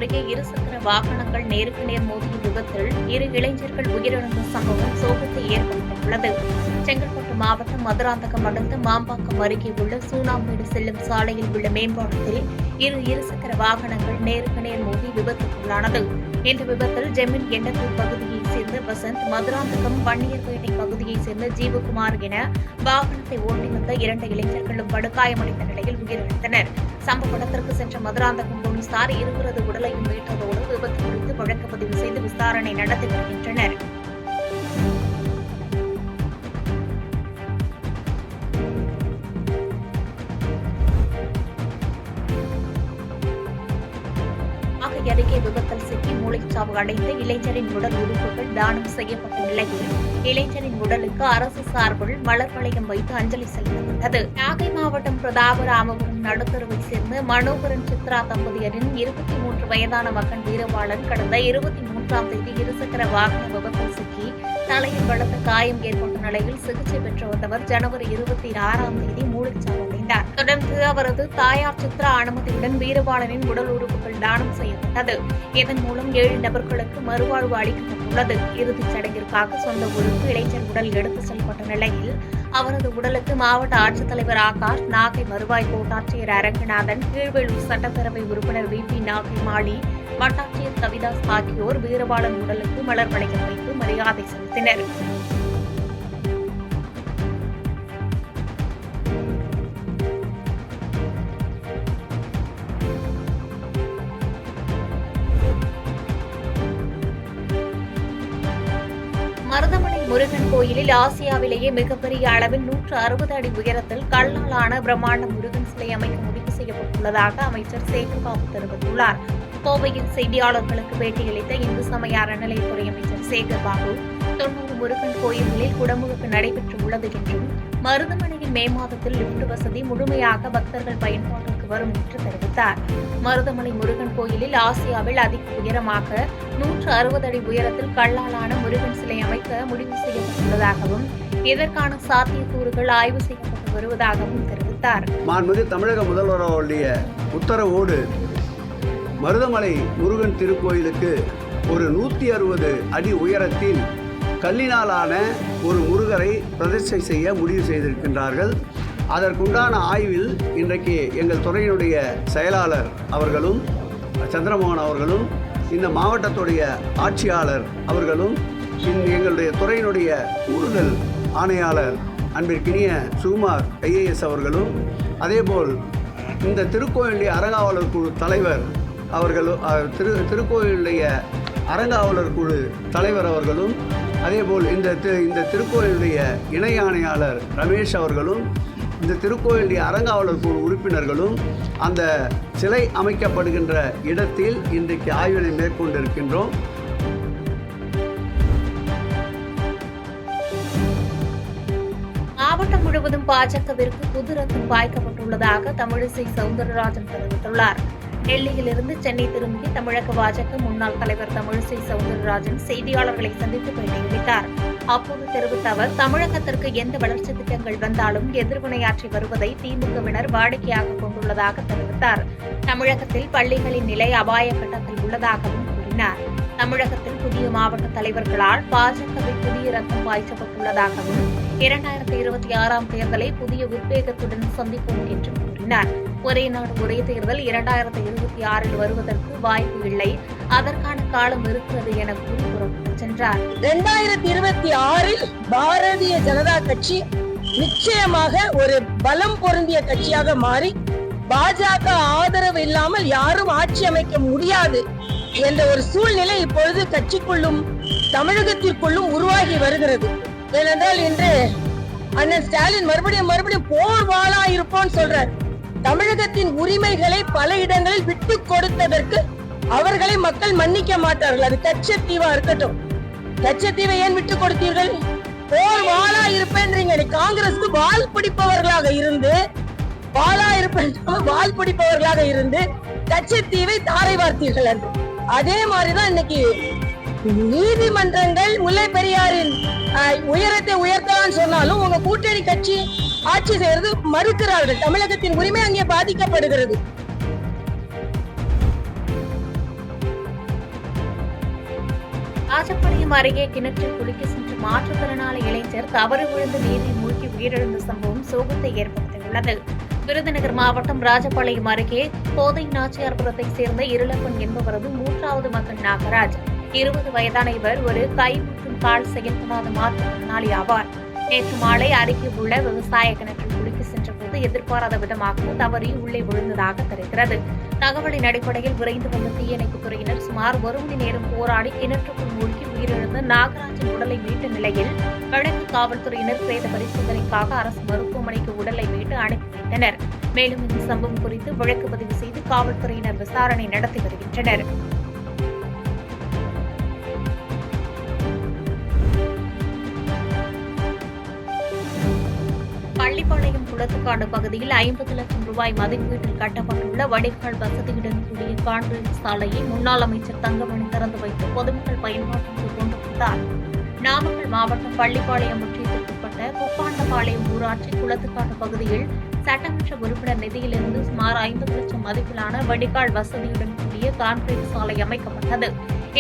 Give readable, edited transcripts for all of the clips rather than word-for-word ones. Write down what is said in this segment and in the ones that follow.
அருகே இருசக்கர வாகனங்கள் நேருக்கு நேர் மோதிய விபத்தில் 2 இளைஞர்கள் உயிரிழந்த சம்பவம் சோகத்தை ஏற்படுத்தியுள்ளது. செங்கல்பட்டு மாவட்டம் மதுராந்தகம் அடுத்த மாம்பாக்கம் அருகே உள்ள சூனாம்பேடு செல்லும் சாலையில் உள்ள மேம்பாலத்தில் 2 இருசக்கர வாகனங்கள் நேருக்கு நேர் மோதி விபத்துக்குள்ளானது. இந்த விபத்தில் ஜெமின் எண்ணத்தூர் பகுதியைச் சேர்ந்த வசந்த், மதுராந்தகம் வன்னியர்பேட்டை பகுதியைச் சேர்ந்த ஜீவகுமார் என வாகனத்தை ஓட்டி வந்த 2 இளைஞர்களும் படுகாயமடைந்த நிலையில் உயிரிழந்தனர். சம்பவ இடத்திற்கு சென்ற மதுராந்தகம் போலீசார் இருவரது உடலையும் மீட்டதோடு விபத்து குறித்து வழக்கு பதிவு செய்து விசாரணை நடத்தி வருகின்றனர். அருகே விபத்தில் சிக்கி மூளைச்சாவு அடைந்த இளைஞரின் உடல் உறுப்புகள் தானம் செய்யப்பட்ட நிலையில் இளைஞரின் உடலுக்கு அரசு சார்பில் மலர் வளையம் வைத்து அஞ்சலி செலுத்தப்பட்டது. நாகை மாவட்டம் பிரதாபராமபுரம் நடுத்தருவை சேர்ந்த மனோகரன் சித்ரா தம்பதியரின் 23 வயதான மகன் வீரபாலன் கடந்த 23ஆம் தேதி இருசக்கர வாகன விபத்தில் சிக்கி தலையில் பலத்த காயம் ஏற்பட்ட நிலையில் சிகிச்சை பெற்று வந்தவர் ஜனவரி 26ஆம் தேதி மூளைச்சாவு அடைந்தார். தொடர்ந்து அவரது தாயார் சித்ரா அனுமதியுடன் வீரபாலனின் உடல் உறுப்புகள் தானம் செய்யப்பட்டது. இதன் மூலம் 7 நபர்களுக்கு மறுவாழ்வு அளிக்கப்பட்டுள்ளது. இறுதிச் சடங்கிற்காக சொந்த ஊருக்கு இளைஞர் உடல் எடுத்துச் செல்லப்பட்ட நிலையில் அவரது உடலுக்கு மாவட்ட ஆட்சித்தலைவர் ஆகாஷ், நாகை வருவாய் கோட்டாட்சியர் அரங்கநாதன், கீழ்வேளூர் சட்டப்பேரவை உறுப்பினர் VP நாகை மாலி, வட்டாட்சியர் கவிதாஸ் ஆகியோர் வீரபாலன் உடலுக்கு மலர் வளையம் வைத்து மரியாதை செலுத்தினர். மருதமலை முருகன் கோயிலில் ஆசியாவிலேயே மிகப்பெரிய அளவில் 160 அடி உயரத்தில் கல்லாலான பிரம்மாண்ட முருகன் சிலை அமைக்க முடிவு செய்யப்பட்டுள்ளதாக அமைச்சர் சேகர்பாபு தெரிவித்துள்ளார். கோவையில் செய்தியாளர்களுக்கு பேட்டியளித்த இந்து சமய அறநிலையத்துறை அமைச்சர் சேகர்பாபு 90 முருகன் கோயில்களில் குடமுழுக்கு நடைபெற்றுள்ளது என்றும் மருதமலையின் மே மாதத்தில் லிப்ட் வசதி முழுமையாக பக்தர்கள் பயன்பாட்டிற்கு வரும் என்று தெரிவித்தார். மருதமலை முருகன் கோயிலில் ஆசியாவில் அதிக உயரமாக 160 அடி உயரத்தில் கல்லாலான முருகன் சிலை அமைக்க முடிவு செய்யப்பட்டுள்ளதாகவும் இதற்கான சாத்தியக்கூறுகள் ஆய்வு செய்யப்பட்டு வருவதாகவும் தெரிவித்தார். மாண்புமிகு தமிழக முதல்வர் அவருடைய உத்தரவோடு மருதமலை முருகன் திருக்கோயிலுக்கு ஒரு 160 அடி உயரத்தில் கல்லினாலான ஒரு முருகரை பிரதிஷ்டை செய்ய முடிவு செய்திருக்கின்றார்கள். அதற்குண்டான ஆய்வில் இன்றைக்கு எங்கள் துறையினுடைய செயலாளர் அவர்களும் சந்திரமோகன் அவர்களும் இந்த மாவட்டத்துடைய ஆட்சியாளர் அவர்களும் எங்களுடைய துறையினுடைய கூடுதல் ஆணையாளர் அன்பிற்கினிய சுகுமார் IAS அவர்களும் அதேபோல் இந்த திருக்கோயிலுடைய அறங்காவலர் குழு தலைவர் அவர்களும் திருக்கோயிலுடைய அறங்காவலர் குழு தலைவர் அவர்களும் அதேபோல் இந்த திருக்கோயிலுடைய இணை ஆணையாளர் ரமேஷ் அவர்களும் இந்த திருக்கோயிலுடைய அறங்காவலர் குழு உறுப்பினர்களும் அந்த சிலை அமைக்கப்படுகின்ற இடத்தில் இன்றைக்கு ஆய்வினை மேற்கொண்டிருக்கின்றோம். மாவட்டம் முழுவதும் பாஜகவிற்கு புது ரத்தம் பாய்க்கப்பட்டுள்ளதாக தமிழிசை சவுந்தரராஜன் தெரிவித்துள்ளார். டெல்லியிலிருந்து சென்னை திரும்பிய தமிழக பாஜக முன்னாள் தலைவர் தமிழிசை சவுந்தரராஜன் செய்தியாளர்களை சந்தித்து பேட்டியளித்தார். அப்போது தெரிவித்த அவர், தமிழகத்திற்கு எந்த வளர்ச்சி திட்டங்கள் வந்தாலும் எதிர்வினையாற்றி வருவதை திமுகவினர் வாடிக்கையாக கொண்டுள்ளதாக தெரிவித்தார். தமிழகத்தில் பள்ளிகளின் நிலை அபாய கட்டத்தில் உள்ளதாகவும் கூறினார். தமிழகத்தில் புதிய மாவட்ட தலைவர்களால் பாஜகவில் புதிய ரத்தம் பாய்ச்சப்பட்டுள்ளதாகவும் 2026ஆம் தேர்தலை புதிய உத்வேகத்துடன் சந்திப்போம் என்றும் கூறினார். ஒரே நாடு ஒரே தேர்தல் 2026இல் வருவதற்கு வாய்ப்பு இல்லை, அதற்கான காலம் இருக்கிறது என கூறி புறப்பட்டு சென்றார். 2026இல் பாரதிய ஜனதா கட்சி நிச்சயமாக ஒரு பலம் பொருந்திய கட்சியாக மாறி பாஜக ஆதரவு இல்லாமல் யாரும் ஆட்சி அமைக்க முடியாது என்ற ஒரு சூழ்நிலை இப்பொழுது கட்சிக்குள்ளும் தமிழகத்திற்குள்ளும் உருவாகி வருகிறது. ஏனென்றால் இன்று அண்ணன் ஸ்டாலின் மறுபடியும் போர் வாளா இருப்போம் சொல்றார். தமிழகத்தின் உரிமைகளை பல இடங்களில் விட்டு கொடுத்ததற்கு அவர்களை மக்கள் மன்னிக்க மாட்டார்கள். அது கச்சத்தீவா இருக்கட்டும். கச்சத்தீவை ஏன் விட்டு கொடுத்தீர்கள்? போர் வாளா இருப்பேன்றீங்க. காங்கிரஸ்க்கு வால் பிடிப்பவர்களாக இருந்து கச்சத்தீவை தாரை வார்த்தீர்கள் என்று. அதே மாதிரிதான் இன்னைக்கு நீதிமன்றங்கள் முல்லை பெரியாரின் உயரத்தை உயர்த்தலாம் சொன்னாலும் உங்க கூட்டணி கட்சி ஆட்சி செய்யறது மறுக்கிறார்கள். தமிழகத்தின் உரிமை அங்கே பாதிக்கப்படுகிறது. ராஜபாளையம் அருகே கிணற்றில் குளிக்க சென்ற மாற்றுத்திறனாளி இளைஞர் தவறு விழுந்து நீரில் மூழ்கி உயிரிழந்த சம்பவம் சோகத்தை ஏற்படுத்தியுள்ளது. விருதுநகர் மாவட்டம் ராஜபாளையம் அருகே கோதை நாச்சியார்புரத்தைச் சேர்ந்த இருளப்பன் என்பவரது 3வது மகன் நாகராஜ். 20 வயதான இவர் ஒரு கை மற்றும் கால் செயல்படாத மாற்றுத்திறனாளி ஆவார். நேற்று மாலை அருகே உள்ள விவசாய கிணற்றில் குளிக்க சென்றபோது எதிர்பாராத விதமாக தவறி உள்ளே விழுந்ததாக தெரிகிறது. தகவலின் அடிப்படையில் விரைந்து வந்த தீயணைப்புத் துறையினர் சுமார் 1 மணி நேரம் போராடி கிணற்றுக்குள் மூழ்கி உயிரிழந்த நாகராஜின் உடலை மீட்ட நிலையில் வடக்கு காவல்துறையினர் பிரேத பரிசோதனைக்காக அரசு மருத்துவமனைக்கு உடலை மீட்டு அனுப்பி வைத்தனர். மேலும் இந்த சம்பவம் குறித்து வழக்கு பதிவு செய்து காவல்துறையினர் விசாரணை நடத்தி வருகின்றனர். பள்ளிப்பாளையம் குளத்துக்காடு பகுதியில் 50 லட்சம் ரூபாய் மதிப்பீட்டில் கட்டப்பட்டுள்ள வடிகால் வசதியுடன் கூடிய கான்கிரீட் சாலையை முன்னாள் அமைச்சர் தங்கமணி திறந்து வைத்து பொதுமக்கள் பயன்பாட்டிற்கு கொண்டு வந்தார். நாமக்கல் மாவட்டம் பள்ளிப்பாளையம் ஒன்றியத்திற்குட்பட்ட குப்பாண்டபாளையம் ஊராட்சி குளத்துக்காடு பகுதியில் சட்டமன்ற உறுப்பினர் நிதியிலிருந்து சுமார் 50 லட்சம் மதிப்பிலான வடிகால் வசதியுடன் கூடிய கான்கிரீட் சாலை அமைக்கப்பட்டது.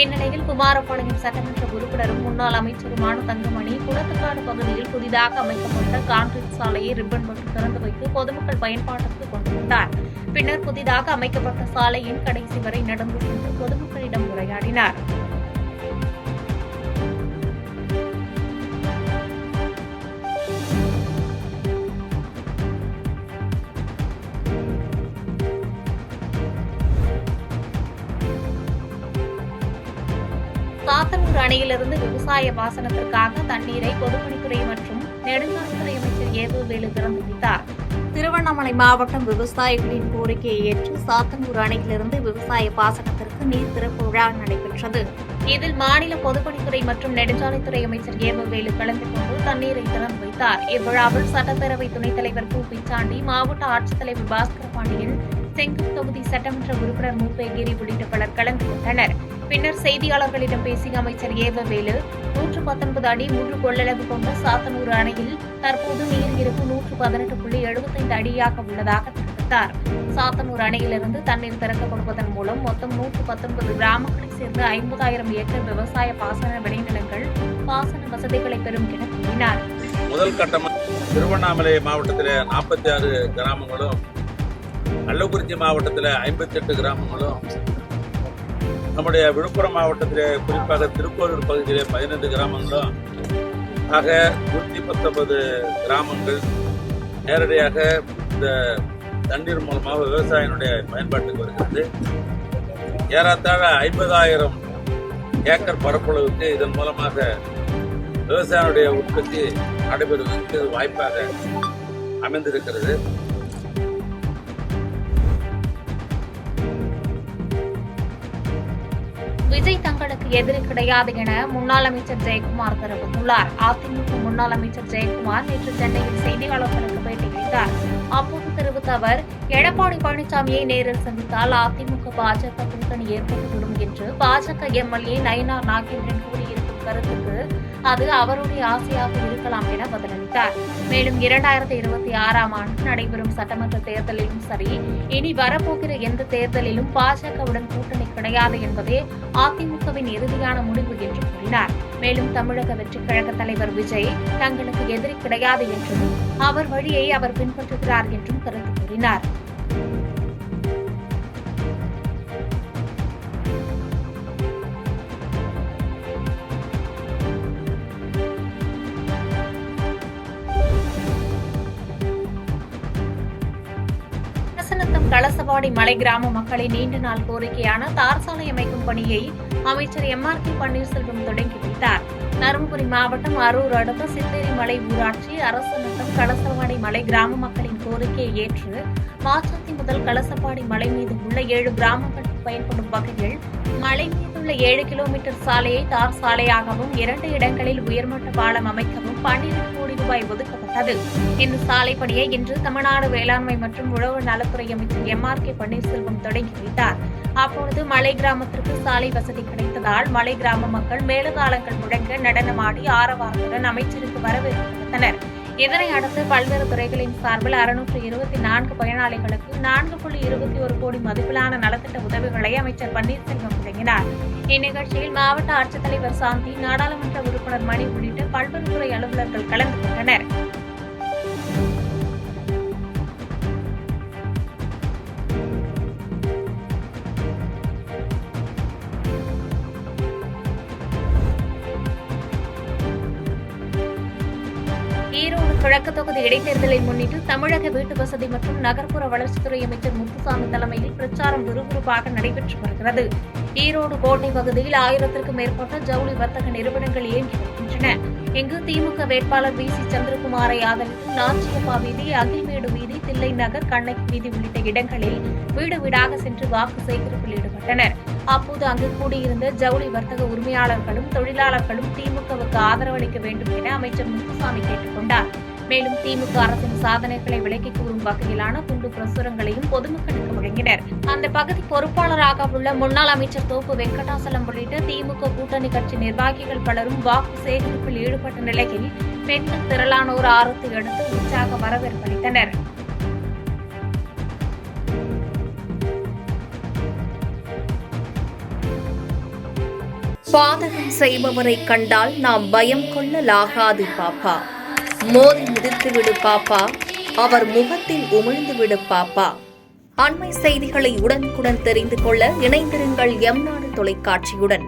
இந்நிலையில் குமாரபாளையம் சட்டமன்ற உறுப்பினரும் முன்னாள் அமைச்சருமான தங்கமணி குளத்துக்காடு பகுதியில் புதிதாக அமைக்கப்பட்ட கான்கிரீட் சாலையை ரிப்பன் மற்றும் திறந்து வைத்து பொதுமக்கள் பயன்பாட்டிற்கு கொண்டு வந்தார். பின்னர் புதிதாக அமைக்கப்பட்ட சாலையின் கடைசி வரை நடந்து சென்று பொதுமக்களிடம் உரையாடினார். சாத்தனூர் அணையிலிருந்து விவசாய பாசனத்திற்காக தண்ணீரை பொதுப்பணித்துறை மற்றும் நெடுஞ்சாலைத்துறை அமைச்சர் ஏதுவேலு திறந்து வைத்தார். திருவண்ணாமலை மாவட்டம் விவசாயிகளின் கோரிக்கையை ஏற்று சாத்தனூர் அணையிலிருந்து விவசாய பாசனத்திற்கு நீர் திறப்பு விழா நடைபெற்றது. இதில் மாநில பொதுப்பணித்துறை மற்றும் நெடுஞ்சாலைத்துறை அமைச்சர் ஏதுவேலு கலந்து கொண்டு தண்ணீரை திறந்து வைத்தார். இவ்விழாவில் சட்டப்பேரவை துணைத் தலைவர் கு. பிச்சாண்டி, மாவட்ட ஆட்சித்தலைவர் பாஸ்கர் பாண்டியன், செங்கல் தொகுதி சட்டமன்ற உறுப்பினர் மூப்பேகிரி உள்ளிட்ட பலர் கலந்து கொண்டனர். பின்னர் செய்தியாளர்களிடம் பேசிய அமைச்சர் ஏவவேலு 119 அடி முழு கொள்ளளவு கொண்ட சாத்தனூர் அணையில் தற்போது நீர் இருப்பு 118.75 அடியாக உள்ளதாக தெரிவித்தார். சாத்தனூர் அணையிலிருந்து தண்ணீர் திறக்கப்படுவதன் மூலம் மொத்தம் 119 கிராமங்களைச் சேர்ந்த 50,000 ஏக்கர் விவசாய பாசன விளைநிலங்கள் பாசன வசதிகளை பெறும் என கூறினார். முதல் கட்டமாக திருவண்ணாமலை மாவட்டத்தில் 46 கிராமங்களும், கள்ளக்குறிச்சி மாவட்டத்தில் 58 கிராமங்களும், நம்முடைய விழுப்புரம் மாவட்டத்தில் குறிப்பாக திருக்கோளூர் பகுதியில் 15 கிராமங்களும் ஆக 119 கிராமங்கள் நேரடியாக இந்த தண்ணீர் மூலமாக விவசாயினுடைய பயன்பாட்டுக்கு வருகிறது. ஏறத்தாழ 50,000 ஏக்கர் பரப்பளவுக்கு இதன் மூலமாக விவசாயினுடைய உற்பத்தி நடைபெறுவதற்கு வாய்ப்பாக அமைந்திருக்கிறது. விஜய் தங்களுக்கு எதிரி கிடையாது என முன்னாள் அமைச்சர் ஜெயக்குமார் தெரிவித்துள்ளார். அதிமுக முன்னாள் அமைச்சர் ஜெயக்குமார் நேற்று சென்னையில் செய்தியாளர்களுக்கு பேட்டியளித்தார். அப்போது தெரிவித்த அவர், எடப்பாடி பழனிசாமியை நேரில் சந்தித்தால் அதிமுக பாஜக கூட்டணி ஏற்பட்டுவிடும் என்று பாஜக எம்எல்ஏ நயினார் நாகேந்திரன் கூறியிருக்கும் கருத்துக்கு அது அவருடைய ஆசையாக இருக்கலாம் என பதிலளித்தார். மேலும் 2026ஆம் ஆண்டு நடைபெறும் சட்டமன்ற தேர்தலிலும் சரி, இனி வரப்போகிற எந்த தேர்தலிலும் பாஜகவுடன் கூட்டணி கிடையாது என்பதே அதிமுகவின் இறுதியான முடிவு என்று கூறினார். மேலும் தமிழக வெற்றிக் கழக தலைவர் விஜய் தங்களுக்கு எதிரி கிடையாது என்றும் அவர் வழியை அவர் பின்பற்றுகிறார் என்றும் கருத்து கூறினார். கலசபாடி மலை கிராம மக்களின் நீண்ட நாள் கோரிக்கையான தார் சாலை அமைக்கும் பணியை அமைச்சர் எம்.ஆர்.கே. பன்னீர்செல்வம் தொடங்கி வைத்தார். தருமபுரி மாவட்டம் அரூர் அடுத்த சித்தேரி மலை ஊராட்சி அரசு நத்தம் கலசபாடி மலை கிராம மக்களின் கோரிக்கையை ஏற்று மாச்சாத்தி முதல் கலசபாடி மலை மீது உள்ள 7 கிராமங்களுக்கு பயன்படும் வகையில் மலை மீதுள்ள 7 கிலோமீட்டர் சாலையை தார் சாலையாகவும் 2 இடங்களில் உயர்மட்ட பாலம் அமைக்கவும் 12 கோடி ரூபாய் ஒதுக்கப்பட்டது. இந்த சாலை பணியை இன்று தமிழ்நாடு வேளாண்மை மற்றும் உழவு நலத்துறை அமைச்சர் எம்.ஆர்.கே. பன்னீர்செல்வம் தொடங்கி வைத்தார். அப்பொழுது மலை கிராமத்திற்கு சாலை வசதி கிடைத்ததால் மலை கிராம மக்கள் மேலதாளங்கள் முழங்க நடனமாடி ஆரவாரத்துடன் அமைச்சருக்கு வரவேற்பு கொடுத்தனர். இதனை அடுத்து பல்வேறு துறைகளின் சார்பில் 624 பயனாளிகளுக்கு 4.21 கோடி மதிப்பிலான நலத்திட்ட உதவிகளை அமைச்சர் பன்னீர்செல்வம் வழங்கினார். இந்நிகழ்ச்சியில் மாவட்ட ஆட்சித்தலைவர் சாந்தி, நாடாளுமன்ற உறுப்பினர் மணி உள்ளிட்ட பல்வேறு துறை அலுவலர்கள் கலந்து கொண்டனர். ஈரோடு கிழக்கு தொகுதி இடைத்தேர்தலை முன்னிட்டு தமிழக வீட்டு வசதி மற்றும் நகர்ப்புற வளர்ச்சித்துறை அமைச்சர் முத்துசாமி தலைமையில் பிரச்சாரம் விறுவிறுப்பாக நடைபெற்று வருகிறது. ஈரோடு கோட்டை பகுதியில் 1000க்கும் மேற்பட்ட ஜவுளி வர்த்தக நிறுவனங்கள் இயங்கி வருகின்றன. இங்கு திமுக வேட்பாளர் VC சந்திரகுமாரை ஆதரித்து நாச்சியப்பா வீதி, அகில்மேடு வீதி, தில்லை நகர், கண்ணகி வீதி உள்ளிட்ட இடங்களில் வீடு வீடாக சென்று வாக்கு சேகரிப்பில் ஈடுபட்டனர். அப்போது அங்கு கூடியிருந்த ஜவுளி வர்த்தக உரிமையாளர்களும் தொழிலாளர்களும் திமுகவுக்கு ஆதரவளிக்க வேண்டும் என அமைச்சர் முத்துசாமி கேட்டுக் கொண்டார். மேலும் திமுக அரசின் சாதனைகளை விளக்கிக் கூறும் வகையிலான துண்டு பிரசுரங்களையும் பொதுமக்களுக்கு வழங்கினர். அந்த பகுதி பொறுப்பாளராக உள்ள முன்னாள் அமைச்சர் தோப்பு வெங்கடாசலம் உள்ளிட்ட திமுக கூட்டணி கட்சி நிர்வாகிகள் பலரும் வாக்கு சேகரிப்பில் ஈடுபட்ட நிலையில் பெண்கள் திரளானோர் ஆரத்தி எடுத்து உற்சாக வரவேற்பளித்தனர். பாதகம் செய்பவரை கண்டால் நாம் பயம் கொள்ளலாகாது பாப்பா. மோதி மிதித்து விடு பாப்பா, அவர் முகத்தில் உமிழ்ந்து விடு பாப்பா. அண்மை செய்திகளை உடனுக்குடன் தெரிந்து கொள்ள இணைந்திருங்கள் எம் நாடு தொலைக்காட்சியுடன்.